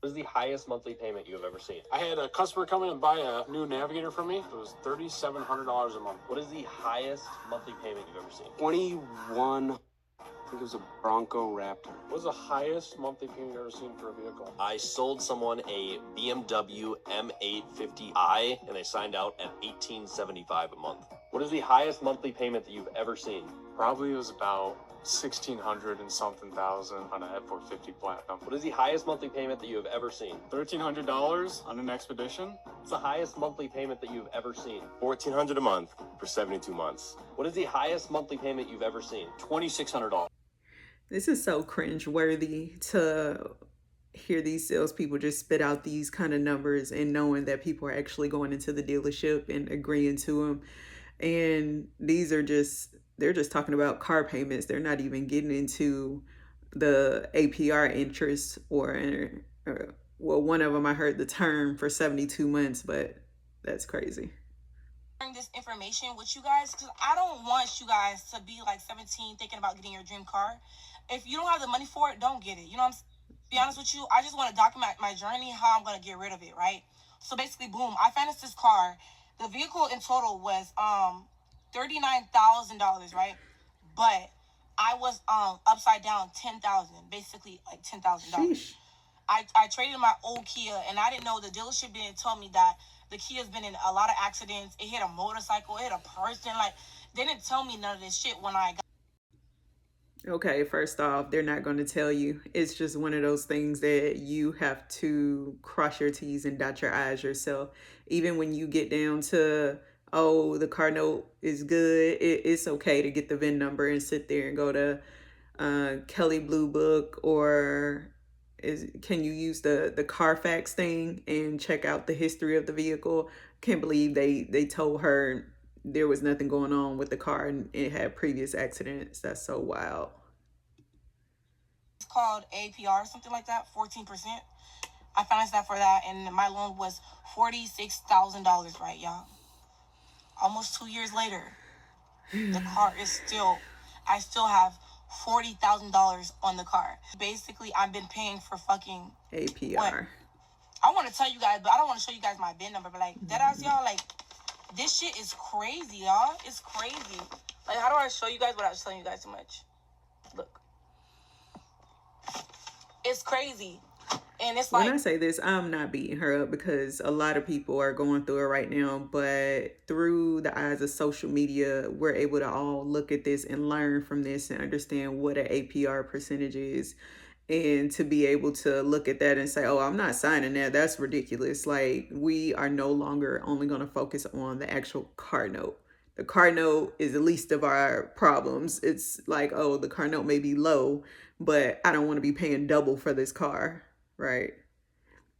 What is the highest monthly payment you have ever seen? I had a customer come in and buy a new Navigator from me. It was $3,700 a month. What is the highest monthly payment you've ever seen? 21. I think it was a Bronco Raptor. What was the highest monthly payment you've ever seen for a vehicle? I sold someone a BMW M850i, and they signed out at $1,875 a month. What is the highest monthly payment that you've ever seen? Probably it was about 1,600 and something thousand on a F450 Platinum. What is the highest monthly payment that you have ever seen? $1,300 on an Expedition. What's the highest monthly payment that you've ever seen? $1,400 a month for 72 months. What is the highest monthly payment you've ever seen? $2,600. This is so cringe-worthy to hear these salespeople just spit out these kind of numbers and knowing that people are actually going into the dealership and agreeing to them. And these are just, they're just talking about car payments. They're not even getting into the APR interest or well, one of them I heard the term for 72 months, but that's crazy. This information with you guys because I don't want you guys to be like 17 thinking about getting your dream car. If you don't have the money for it, don't get it. You know what I'm saying? To be honest with you, I just want to document my journey, how I'm going to get rid of it, right? So basically, boom, I financed this car. The vehicle in total was $39,000, right? But I was upside down $10,000, basically like $10,000. I traded my old Kia, and I didn't know, the dealership didn't tell me that the Kia's been in a lot of accidents. It hit a motorcycle, it hit a person. Like, they didn't tell me none of this shit when I got. Okay, first off, they're not going to tell you. It's just one of those things that you have to cross your T's and dot your I's yourself. Even when you get down to, oh, the car note is good, it's okay to get the VIN number and sit there and go to Kelly Blue Book, or can you use the Carfax thing and check out the history of the vehicle? Can't believe they told her there was nothing going on with the car and it had previous accidents. That's so wild. It's called APR, something like that, 14%. I financed that for that, and my loan was $46,000, right, y'all? Almost 2 years later, the car is still, I still have $40,000 on the car. Basically, I've been paying for fucking APR. What? I want to tell you guys, but I don't want to show you guys my VIN number, but like, deadass, y'all, like, this shit is crazy, y'all. It's crazy. Like, how do I show you guys without telling you guys too much? Look. It's crazy. And it's like, when I say this, I'm not beating her up because a lot of people are going through it right now. But through the eyes of social media, we're able to all look at this and learn from this and understand what an APR percentage is. And to be able to look at that and say, oh, I'm not signing that. That's ridiculous. Like, we are no longer only going to focus on the actual car note. The car note is the least of our problems. It's like, oh, the car note may be low, but I don't want to be paying double for this car, right?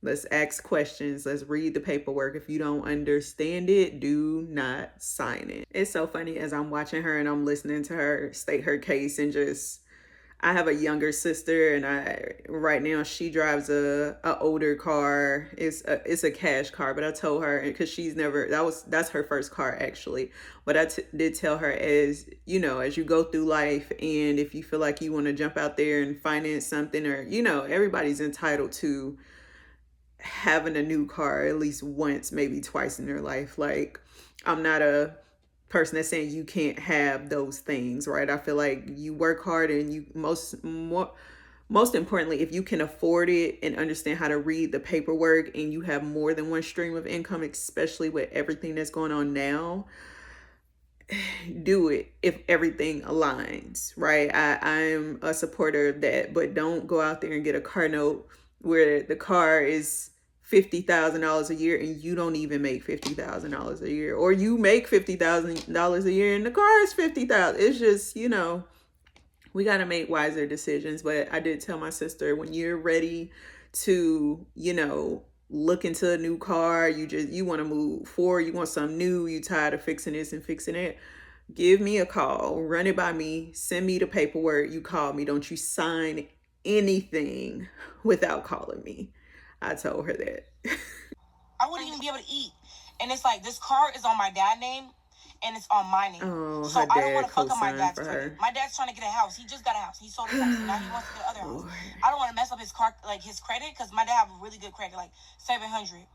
Let's ask questions. Let's read the paperwork. If you don't understand it, do not sign it. It's so funny as I'm watching her and I'm listening to her state her case, and just, I have a younger sister, and right now she drives a older car. It's a cash car, but I told her, because she's never, that's her first car actually. But I did tell her, as you know, as you go through life, and if you feel like you want to jump out there and finance something, or you know, everybody's entitled to having a new car at least once, maybe twice in their life. Like, I'm not a person that's saying you can't have those things, right? I feel like you work hard, and you most importantly, if you can afford it and understand how to read the paperwork, and you have more than one stream of income, especially with everything that's going on now, do it if everything aligns, right? I'm a supporter of that, but don't go out there and get a car note where the car is $50,000 a year and you don't even make $50,000 a year, or you make $50,000 a year and the car is $50,000. It's just, you know, we got to make wiser decisions. But I did tell my sister, when you're ready to, you know, look into a new car, you want to move forward, you want something new, you tired of fixing this and fixing it, give me a call, run it by me, send me the paperwork, you call me. Don't you sign anything without calling me. I told her that. I wouldn't even be able to eat. And it's like, this car is on my dad's name, and it's on my name. Oh, So her I don't dad want to fuck up my co-signed dad's for credit. her. My dad's trying to get a house. He just got a house. He sold his house, and now he wants to get another house. Lord. I don't want to mess up his car, like his credit, because my dad have really good credit, like 700.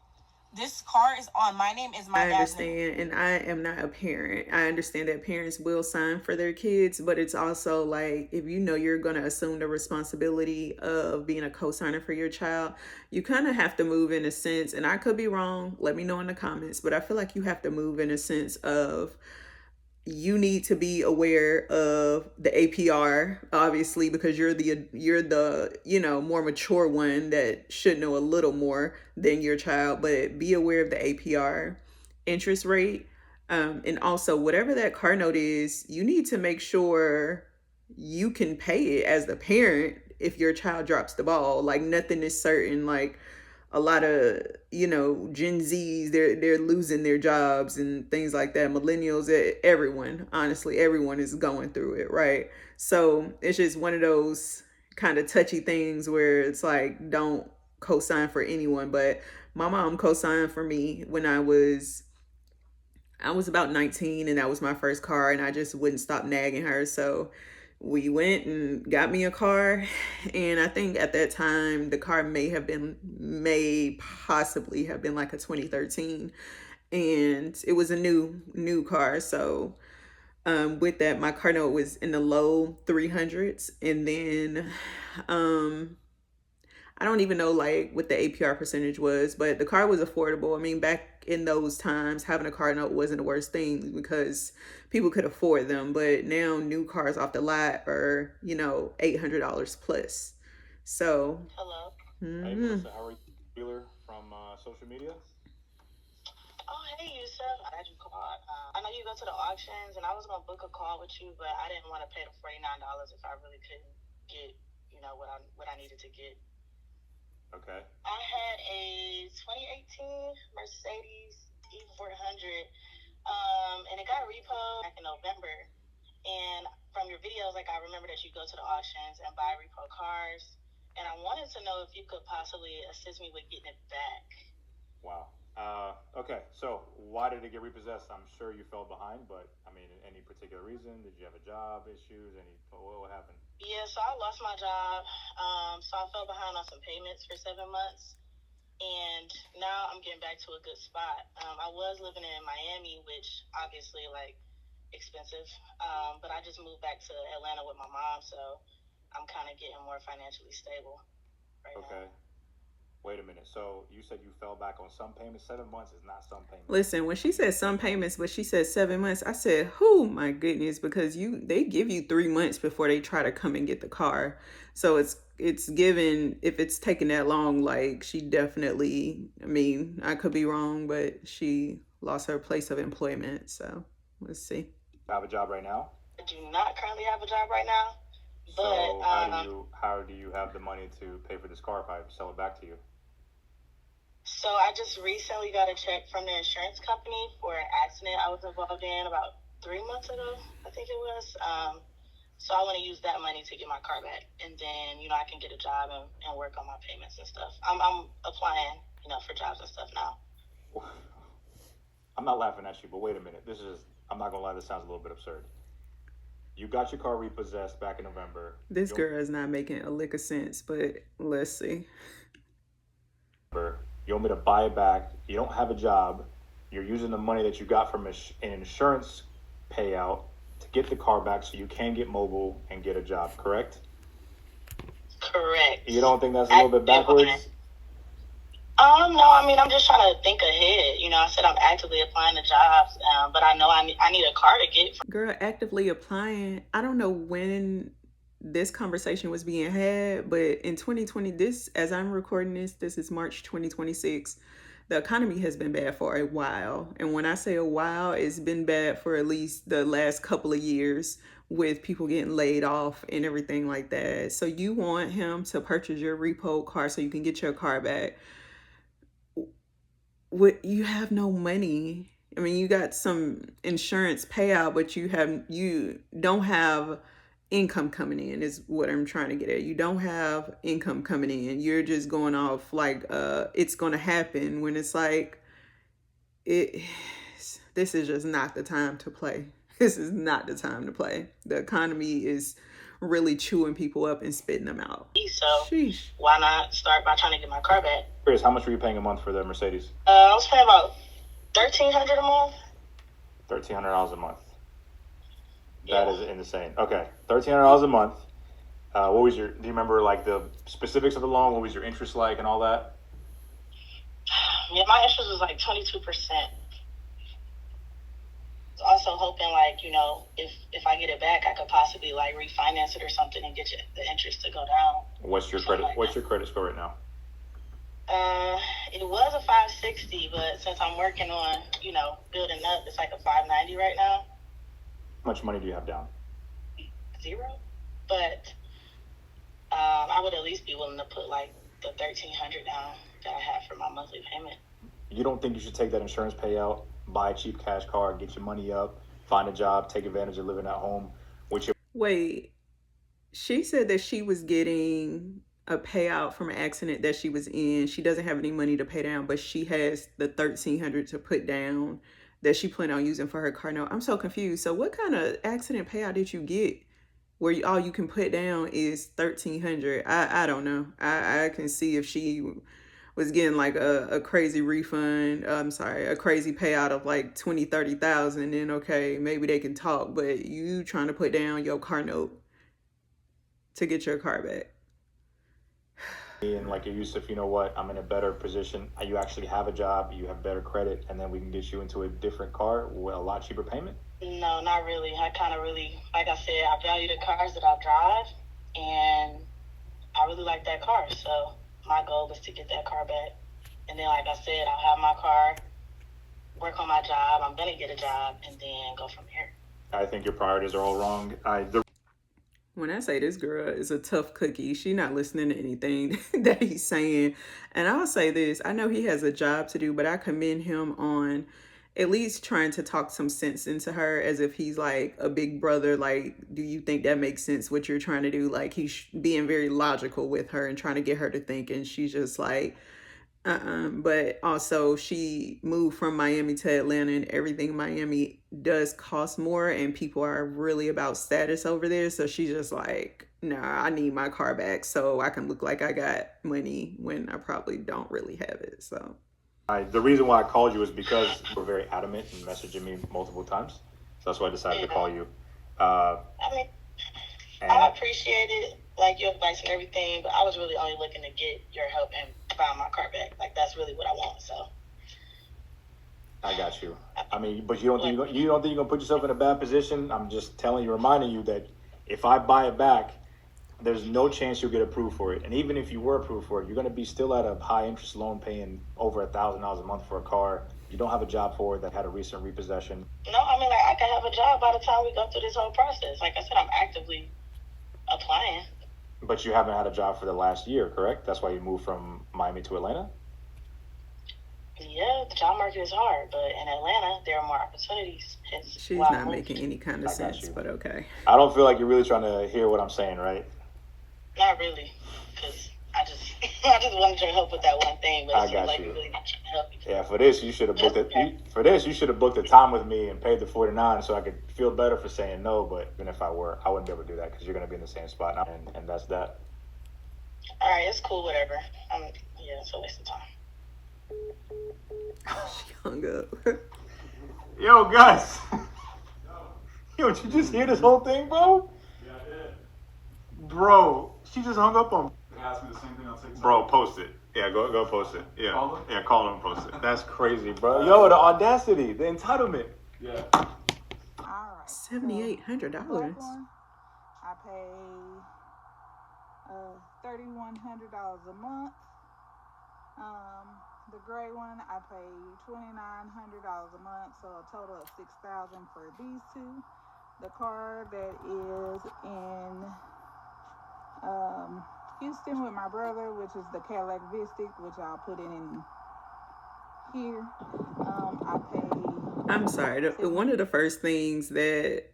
This car is on my name, is my dad's name. I understand, and I am not a parent. I understand that parents will sign for their kids, but it's also like, if you know you're going to assume the responsibility of being a co-signer for your child, you kind of have to move in a sense, and I could be wrong, let me know in the comments, but I feel like you have to move in a sense of, you need to be aware of the APR, obviously, because you're the more mature one that should know a little more than your child, but be aware of the APR interest rate. And also, whatever that car note is, you need to make sure you can pay it as the parent if your child drops the ball. Like, nothing is certain. Like, a lot of Gen Z's, they're losing their jobs and things like that. Millennials, everyone, honestly, everyone is going through it, right? So it's just one of those kind of touchy things where it's like, don't co-sign for anyone. But my mom co-signed for me when I was about 19, and that was my first car, and I just wouldn't stop nagging her. So we went and got me a car, and I think at that time the car may possibly have been like a 2013, and it was a new car. So with that, my car note was in the low 300s, and then I don't even know like what the APR percentage was, but the car was affordable. I mean, back in those times, having a car note wasn't the worst thing because people could afford them. But now new cars off the lot are, $800 plus. So, Hello. Hey, Melissa, how are you? Dealer from social media? Oh, hey, Yusuf. I had you called. I know you go to the auctions, and I was going to book a call with you, but I didn't want to pay the $49 if I really couldn't get, what I needed to get. Okay. I had a 2018 Mercedes E400, and it got repo back in November. And from your videos, like, I remember that you go to the auctions and buy repo cars. And I wanted to know if you could possibly assist me with getting it back. Wow. Okay, so why did it get repossessed? I'm sure you fell behind, but I mean, any particular reason? Did you have a job issues? What happened? Yeah, so I lost my job. So I fell behind on some payments for 7 months. And now I'm getting back to a good spot. I was living in Miami, which obviously, like, expensive. But I just moved back to Atlanta with my mom, so I'm kind of getting more financially stable right now. Okay. Wait a minute. So you said you fell back on some payments. 7 months is not some payments. listen, when she said some payments, but she said 7 months, I said, oh my goodness, because they give you 3 months before they try to come and get the car. So it's given, if it's taking that long, like, she definitely, I mean, I could be wrong, but she lost her place of employment. So let's see. You have a job right now? I do not currently have a job right now. But So how do you have the money to pay for this car if I sell it back to you? So I just recently got a check from the insurance company for an accident I was involved in about 3 months ago, I think it was. So I want to use that money to get my car back, and then I can get a job and work on my payments and stuff. I'm applying for jobs and stuff now. I'm not laughing at you, but wait a minute. I'm not gonna lie, this sounds a little bit absurd. You got your car repossessed back in November. This girl is not making a lick of sense, but let's see. You want me to buy it back. You don't have a job. You're using the money that you got from an insurance payout to get the car back so you can get mobile and get a job, correct? Correct. You don't think that's a little bit backwards? No, I mean, I'm just trying to think ahead. I said I'm actively applying to jobs, but I know I need a car to get. Girl, actively applying. I don't know when this conversation was being had, but in 2020, as I'm recording this is March 2026. The economy has been bad for a while. And when I say a while, it's been bad for at least the last couple of years, with people getting laid off and everything like that. So you want him to purchase your repo car so you can get your car back. You have no money. I mean, you got some insurance payout, but you don't have income coming in, is what I'm trying to get at. You don't have income coming in. You're just going off like it's going to happen, when it's like this is just not the time to play. This is not the time to play. The economy is really chewing people up and spitting them out. So sheesh. Why not start by trying to get my car back? Chris, how much were you paying a month for the Mercedes? I was paying about $1,300 a month. $1,300 a month. Yeah. That is insane. Okay, $1,300 a month. What was your? Do you remember like the specifics of the loan? What was your interest like and all that? Yeah, my interest was like 22%. Also hoping, like, you know, if I get it back, I could possibly like refinance it or something and get the interest to go down. What's your credit? What's your credit score right now? It was a 560, but since I'm working on, you know, building up, it's like a 590 right now. How much money do you have down? 0, but I would at least be willing to put like the $1,300 down that I have for my monthly payment. You don't think you should take that insurance payout, buy a cheap cash car, get your money up, find a job, take advantage of living at home with your... Wait, she said that she was getting a payout from an accident that she was in. She doesn't have any money to pay down, but she has the $1,300 to put down that she planned on using for her car note. I'm so confused. So what kind of accident payout did you get where all you can put down is $1,300? I don't know. I can see if she was getting like a crazy refund, a crazy payout of like 20, 30,000, then okay, maybe they can talk, but you trying to put down your car note to get your car back. And like Yusuf, you know what, I'm in a better position. You actually have a job, you have better credit, and then we can get you into a different car with a lot cheaper payment? No, not really. I kind of really, like I said, I value the cars that I drive, and I really like that car. So my goal is to get that car back. And then, like I said, I'll have my car, work on my job. I'm going to get a job, and then go from here. I think your priorities are all wrong. When I say this girl is a tough cookie, she not listening to anything that he's saying. And I'll say this, I know he has a job to do, but I commend him on at least trying to talk some sense into her, as if he's like a big brother. Like, do you think that makes sense what you're trying to do? Like, he's being very logical with her and trying to get her to think, and she's just like, but also she moved from Miami to Atlanta, and everything in Miami does cost more, and people are really about status over there. So she's just like, nah, I need my car back so I can look like I got money when I probably don't really have it. So the reason why I called you is because you were very adamant and messaging me multiple times. So that's why I decided to call you. I mean, I appreciate it, like your advice and everything, but I was really only looking to get your help and find my car back. Like, that's really what I want. So I got you. I mean, but you don't think you're gonna put yourself in a bad position? I'm just telling you, reminding you that if I buy it back, there's no chance you'll get approved for it. And even if you were approved for it, you're gonna be still at a high interest loan, paying over $1,000 a month for a car. You don't have a job for it that had a recent repossession. No, I mean, like, I can have a job by the time we go through this whole process. Like I said, I'm actively applying. But you haven't had a job for the last year, correct? That's why you moved from Miami to Atlanta? Yeah, the job market is hard, but in Atlanta, there are more opportunities. She's not making any kind of sense, but okay. I don't feel like you're really trying to hear what I'm saying, right? Not really, because I just wanted your help with that one thing, but it seems like you're really not trying to help me. Yeah, for this, you should have booked it. For this, you should have booked a time with me and paid the $49 so I could feel better for saying no. But even if I were, I wouldn't be able to do that because you're going to be in the same spot now, and that's that. All right, it's cool, whatever. Yeah, it's a waste of time. She hung up. Yo, Gus. Yo, did you just hear this whole thing, bro? Yeah, I did. Bro, she just hung up on me. They asked me the same thing on TikTok. Bro, post it. Yeah, go post it. Yeah. Call them? Yeah, call them and post it. That's crazy, bro. Yo, the audacity, the entitlement. Yeah. All right. $7,800. I pay $3,100 a month. The gray one I pay $2,900 a month, so a total of $6,000 for these two. The car that is in Houston with my brother, which is the Cadillac Vistic, which I'll put in here. I pay. I'm sorry. One of the first things that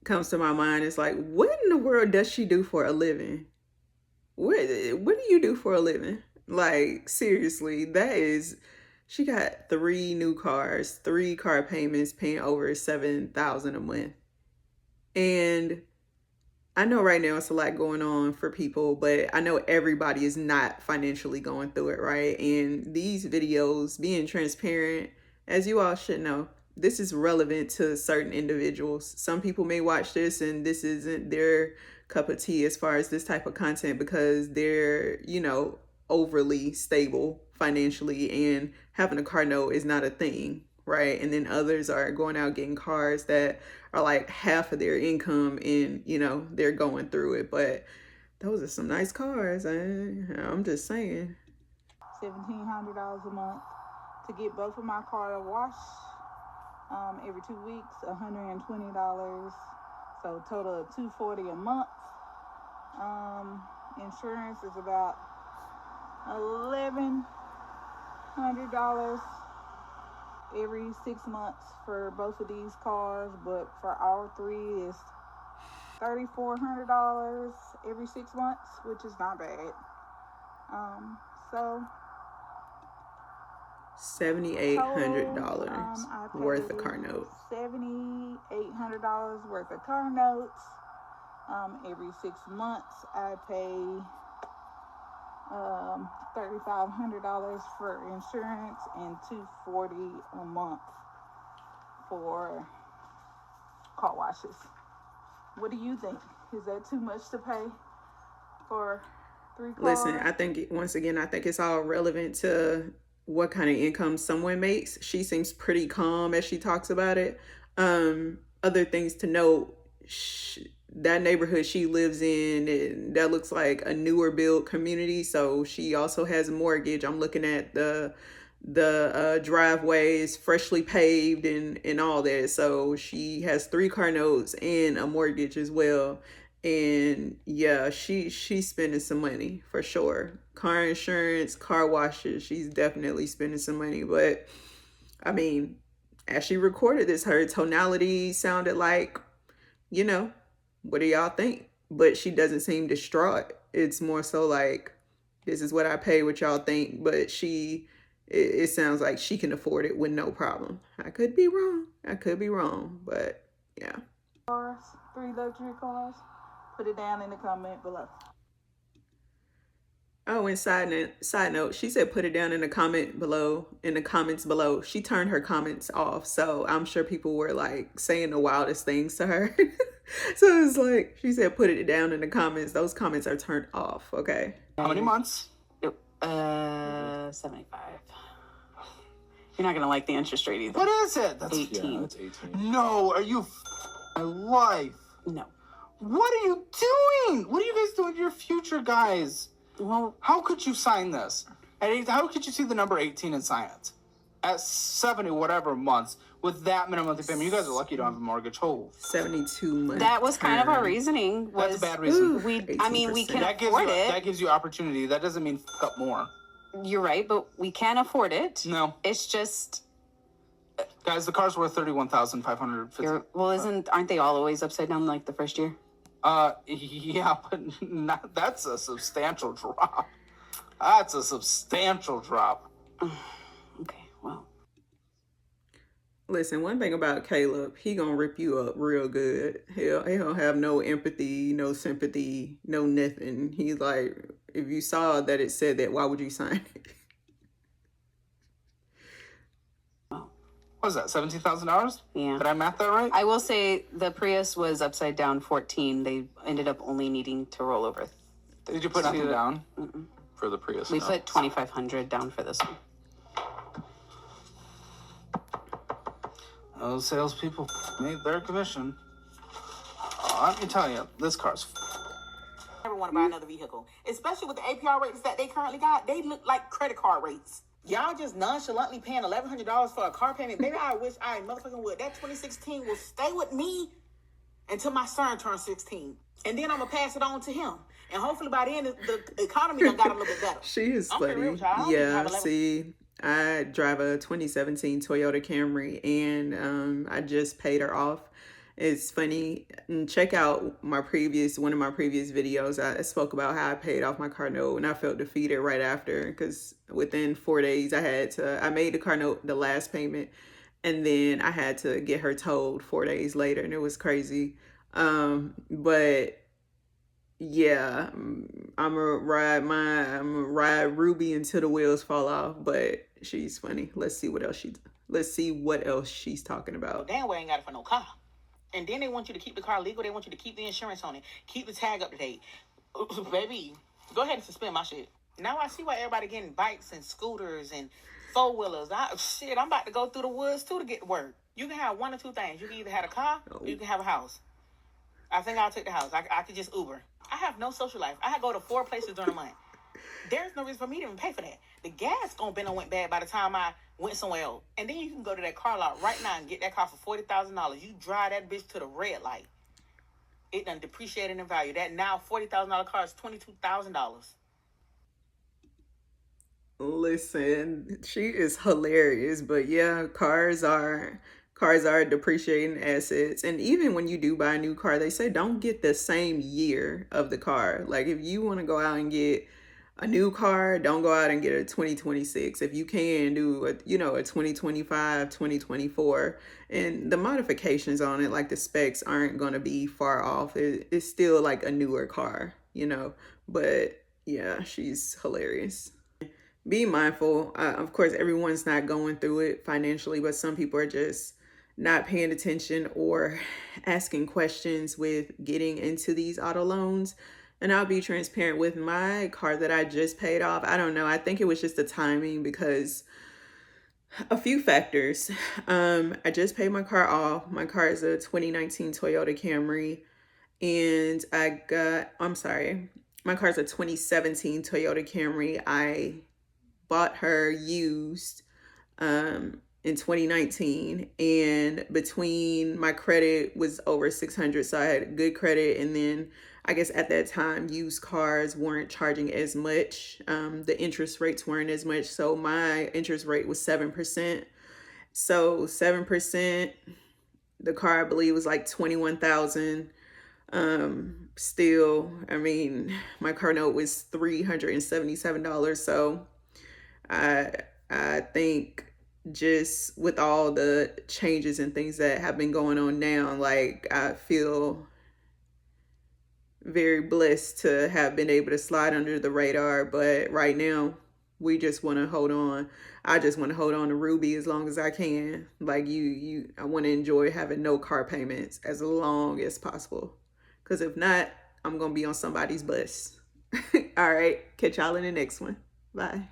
comes to my mind is like, what in the world does she do for a living? What do you do for a living? Like, seriously, that is She got 3 new cars, 3 car payments, paying over $7,000 a month. And I know right now it's a lot going on for people, but I know everybody is not financially going through it, right? And these videos, being transparent, as you all should know, this is relevant to certain individuals. Some people may watch this and this isn't their cup of tea as far as this type of content because they're, you know, overly stable financially and having a car note is not a thing, right? And then others are going out getting cars that are like half of their income and, you know, they're going through it. But those are some nice cars. I'm just saying. $1,700 a month to get both of my cars washed every 2 weeks, $120. So total of $240 a month. Insurance is about $1,100 every 6 months for both of these cars, but for all 3 is $3,400 every 6 months, which is not bad. So $7,800 worth of car notes. $7,800 worth of car notes. Every 6 months, I pay $3,500 for insurance and $240 a month for car washes. What do you think? Is that too much to pay for 3 cars? Listen, I think, once again, I think it's all relevant to what kind of income someone makes. She seems pretty calm as she talks about it. Other things to note, that neighborhood she lives in, that looks like a newer build community. So she also has a mortgage. I'm looking at the driveways freshly paved and all that. So she has 3 car notes and a mortgage as well. And yeah, she's spending some money for sure. Car insurance, car washes, she's definitely spending some money. But I mean, as she recorded this, her tonality sounded like, you know, what do y'all think? But she doesn't seem distraught. It's more so like, this is what I pay, what y'all think. But it sounds like she can afford it with no problem. I could be wrong. But yeah. Cars, 3 luxury cars. Put it down in the comment below. Oh, and side note, she said put it down in the comments below. She turned her comments off, so I'm sure people were like saying the wildest things to her. So it's like, she said put it down in the comments. Those comments are turned off, okay? How many months? 75. You're not gonna like the interest rate either. What is it? That's 18. Yeah, that's 18. No, are you my life? No. What are you doing? What are you guys doing to your future, guys? Well, how could you sign this? How could you see the number 18 and sign it? At 70 whatever months with that minimum monthly payment. You guys are lucky you don't have a mortgage. 72 months. That was kind of our reasoning. That's a bad reason. We can that afford it. That gives you opportunity. That doesn't mean fuck up more. You're right, but we can't afford it. No. It's just... Guys, the car's worth $31,550. Well, aren't they all always upside down like the first year? Yeah, but that's a substantial drop. Okay, well. Listen, one thing about Caleb, he gonna rip you up real good. He don't have no empathy, no sympathy, no nothing. He's like, if you saw that it said that, why would you sign it? What was that, $17,000? Yeah. Did I math that right? I will say the Prius was upside down 14. They ended up only needing to roll over. Did you put nothing down? For the Prius? We put $2,500 down for this one. Those salespeople made their commission. Let me tell you, this car's... I never want to buy another vehicle, especially with the APR rates that they currently got. They look like credit card rates. Y'all just nonchalantly paying $1,100 for a car payment. Baby, I wish I motherfucking would. That 2016 will stay with me until my son turns 16. And then I'm going to pass it on to him. And hopefully by then, the economy done got a little bit better. She is funny. Yeah, see, I drive a 2017 Toyota Camry, and I just paid her off. It's funny. And check out one of my previous videos. I spoke about how I paid off my car note and I felt defeated right after, because within 4 days I made the car note the last payment, and then I had to get her towed 4 days later, and it was crazy. But yeah, I'm gonna ride Ruby until the wheels fall off, but she's funny. Let's see what else she's talking about. Damn well ain't got it for no car. And then they want you to keep the car legal. They want you to keep the insurance on it. Keep the tag up to date. Baby, go ahead and suspend my shit. Now I see why everybody getting bikes and scooters and four-wheelers. I'm about to go through the woods, too, to get to work. You can have one or two things. You can either have a car or you can have a house. I think I'll take the house. I could just Uber. I have no social life. I go to 4 places during the month. There's no reason for me to even pay for that. The gas gonna been went bad by the time I went somewhere else. And then you can go to that car lot right now and get that car for $40,000. You drive that bitch to the red light. It done depreciated in value. That now $40,000 car is $22,000. Listen, she is hilarious, but yeah, cars are depreciating assets. And even when you do buy a new car, they say don't get the same year of the car. Like if you want to go out and get a new car, don't go out and get a 2026. If you can do a 2025, 2024, and the modifications on it, like the specs aren't going to be far off. It's still like a newer car, but yeah, she's hilarious. Be mindful. Of course, everyone's not going through it financially, but some people are just not paying attention or asking questions with getting into these auto loans. And I'll be transparent with my car that I just paid off. I don't know. I think it was just the timing, because a few factors. I just paid my car off. My car is a 2019 Toyota Camry. And my car's a 2017 Toyota Camry. I bought her used in 2019, and between my credit was over 600, so I had good credit. And then I guess at that time used cars weren't charging as much. The interest rates weren't as much, so my interest rate was 7%. So 7%, the car I believe was like 21,000. Still, I mean, my car note was $377. So I think just with all the changes and things that have been going on now, like I feel very blessed to have been able to slide under the radar. But right now, we just want to hold on. I just want to hold on to Ruby as long as I can. Like I want to enjoy having no car payments as long as possible. Because if not, I'm going to be on somebody's bus. All right. Catch y'all in the next one. Bye.